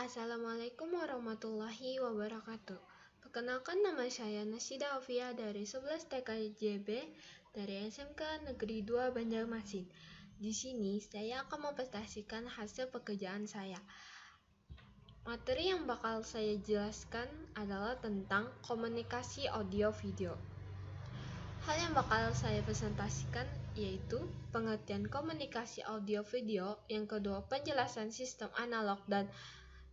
Assalamualaikum warahmatullahi wabarakatuh. Perkenalkan, nama saya Nasida Alfia dari 11 TKJB dari SMK Negeri 2 Banjarmasin. Di sini saya akan mempresentasikan hasil pekerjaan saya. Materi yang bakal saya jelaskan adalah tentang komunikasi audio video. Hal yang bakal saya presentasikan yaitu pengertian komunikasi audio video, yang kedua penjelasan sistem analog dan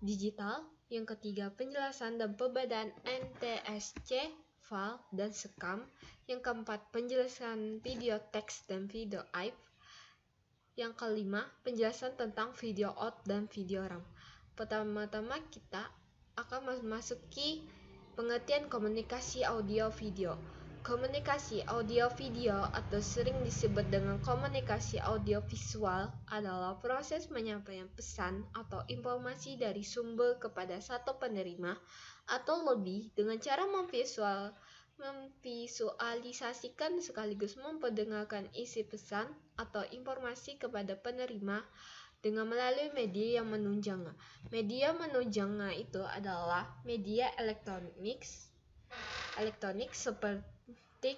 digital, yang ketiga penjelasan dan perbedaan NTSC, file dan sekam, yang keempat penjelasan video teks dan video AIF, yang kelima penjelasan tentang video out dan video RAM. Pertama-tama kita akan memasuki pengertian komunikasi audio video. Komunikasi audio video atau sering disebut dengan komunikasi audio visual adalah proses penyampaian pesan atau informasi dari sumber kepada satu penerima atau lebih dengan cara memvisualisasikan sekaligus memperdengarkan isi pesan atau informasi kepada penerima dengan melalui media yang menunjangnya. Media menunjangnya itu adalah media elektronik seperti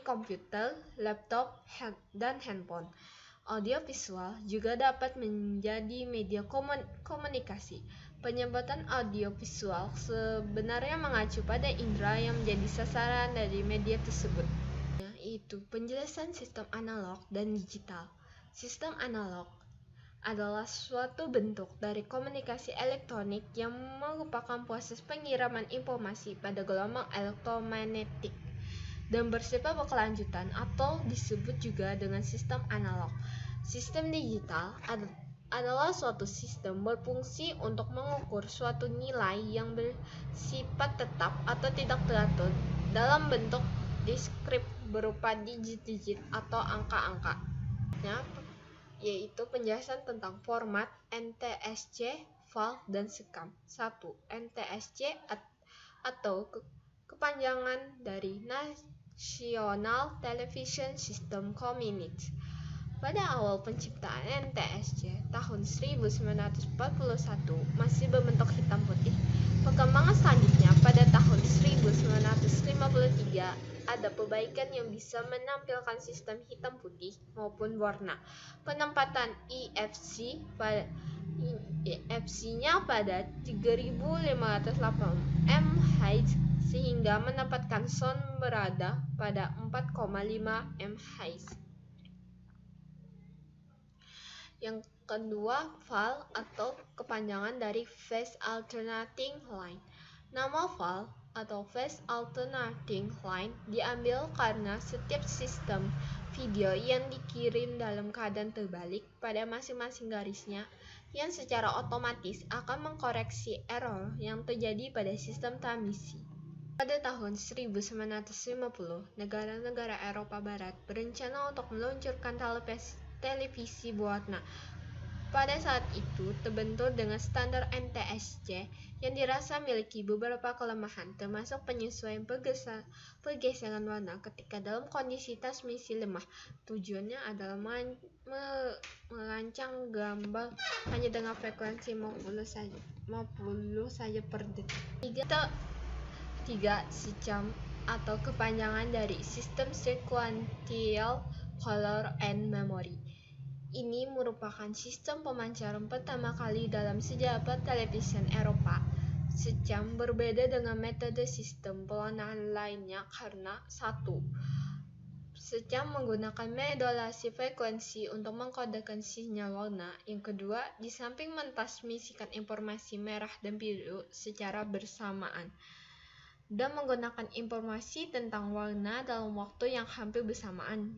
komputer, laptop, dan handphone. Audiovisual juga dapat menjadi media komunikasi. Penyebutan audiovisual sebenarnya mengacu pada indera yang menjadi sasaran dari media tersebut, yaitu penjelasan sistem analog dan digital. Sistem analog adalah suatu bentuk dari komunikasi elektronik yang merupakan proses pengiriman informasi pada gelombang elektromagnetik dan bersifat berkelanjutan atau disebut juga dengan sistem analog. Sistem digital adalah suatu sistem berfungsi untuk mengukur suatu nilai yang bersifat tetap atau tidak teratur dalam bentuk diskrit berupa digit-digit atau angka-angka, yaitu penjelasan tentang format NTSC, file, dan sekam. 1. NTSC atau kepanjangan dari National Television System Community. Pada awal penciptaan NTSC tahun 1941 masih berbentuk hitam putih. Perkembangan selanjutnya pada tahun 1953 ada perbaikan yang bisa menampilkan sistem hitam putih maupun warna. Penempatan EFC-nya pada 3580 MHz sehingga mendapatkan sound berada pada 4,5 MHz. Yang kedua, file atau kepanjangan dari Phase Alternating Line. Nama file atau Phase Alternating Line diambil karena setiap sistem video yang dikirim dalam keadaan terbalik pada masing-masing garisnya, yang secara otomatis akan mengkoreksi error yang terjadi pada sistem transmisi. Pada tahun 1950, negara-negara Eropa Barat berencana untuk meluncurkan televisi berwarna. Pada saat itu terbentur dengan standar NTSC yang dirasa memiliki beberapa kelemahan, termasuk penyesuaian pergeseran warna ketika dalam kondisi transmisi lemah. Tujuannya adalah merancang gambar hanya dengan frekuensi 50 saja per detik. 3. SECAM atau kepanjangan dari System Sequential Color and Memory. Ini merupakan sistem pemancaran pertama kali dalam sejarah televisi Eropa. SECAM berbeda dengan metode sistem pewarnaan lainnya karena 1. SECAM menggunakan modulasi frekuensi untuk mengkodekan sinyal warna. Yang kedua, di samping mentransmisikan informasi merah dan biru secara bersamaan dan menggunakan informasi tentang warna dalam waktu yang hampir bersamaan.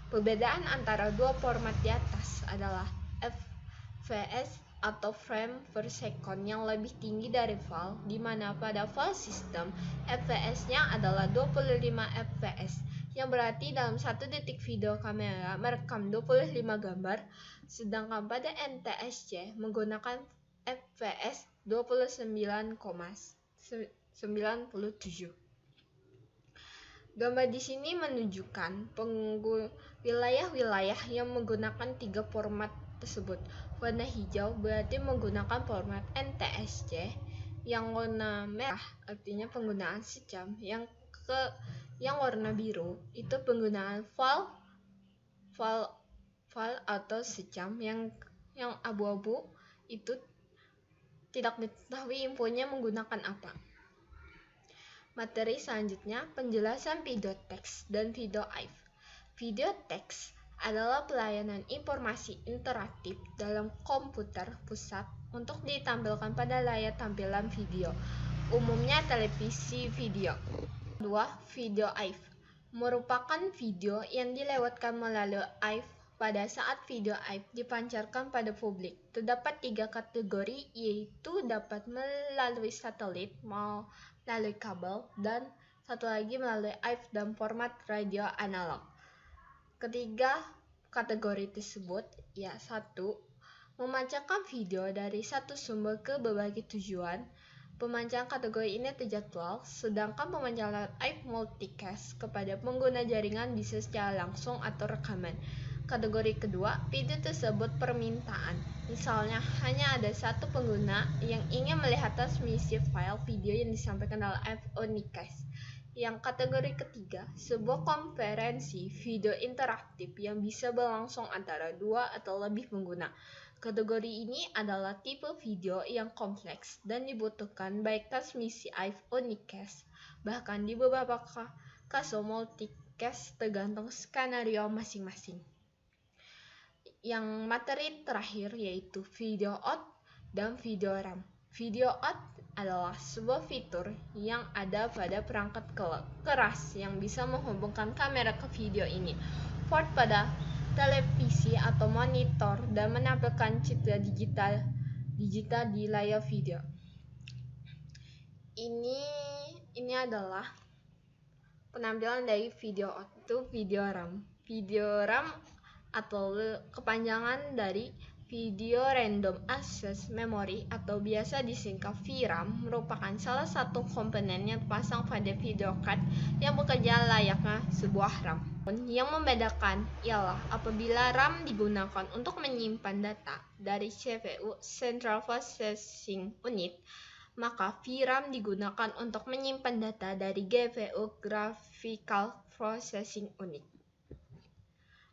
Perbedaan antara dua format di atas adalah fps atau frame per second yang lebih tinggi dari file, di mana pada file system fps-nya adalah 25 fps, yang berarti dalam 1 detik video kamera merekam 25 gambar, sedangkan pada NTSC menggunakan fps 29,97. Gambar di sini menunjukkan wilayah-wilayah yang menggunakan 3 format tersebut. Warna hijau berarti menggunakan format NTSC, Yang warna merah artinya penggunaan secam, yang warna biru itu penggunaan file atau secam, yang abu-abu itu tidak diketahui infonya menggunakan apa. Materi selanjutnya penjelasan video teks dan video AIF. Video teks adalah pelayanan informasi interaktif dalam komputer pusat untuk ditampilkan pada layar tampilan video, umumnya televisi video. Kedua, video AIF merupakan video yang dilewatkan melalui AIF pada saat video AIF dipancarkan pada publik. Terdapat 3 kategori, yaitu dapat melalui satelit, melalui kabel, dan satu lagi melalui AIF dan format radio analog. Ketiga kategori tersebut, ya 1. Memancarkan video dari satu sumber ke berbagai tujuan. Pemancaran kategori ini terjadwal, sedangkan pemancaran AIF multicast kepada pengguna jaringan bisa secara langsung atau rekaman. Kategori kedua, video tersebut permintaan. Misalnya, hanya ada satu pengguna yang ingin melihat transmisi file video yang disampaikan dalam AIF unicast. Yang kategori ketiga, sebuah konferensi video interaktif yang bisa berlangsung antara 2 atau lebih pengguna. Kategori ini adalah tipe video yang kompleks dan dibutuhkan baik transmisi AIF unicast, bahkan di beberapa kasus multicast tergantung skenario masing-masing. Yang materi terakhir yaitu video out dan video RAM. Video out adalah sebuah fitur yang ada pada perangkat keras yang bisa menghubungkan kamera ke video ini, port pada televisi atau monitor, dan menampilkan citra digital di layar video. Ini adalah penampilan dari video out itu video RAM. Video RAM atau kepanjangan dari Video Random Access Memory atau biasa disingkat VRAM, merupakan salah satu komponen yang terpasang pada video card yang bekerja layaknya sebuah RAM. Yang membedakan ialah apabila RAM digunakan untuk menyimpan data dari CPU (Central Processing Unit), maka VRAM digunakan untuk menyimpan data dari GPU (Graphical Processing Unit).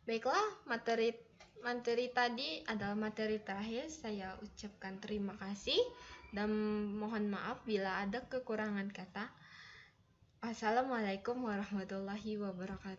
Baiklah, materi tadi adalah materi terakhir. Saya ucapkan terima kasih dan mohon maaf bila ada kekurangan kata. Wassalamualaikum warahmatullahi wabarakatuh.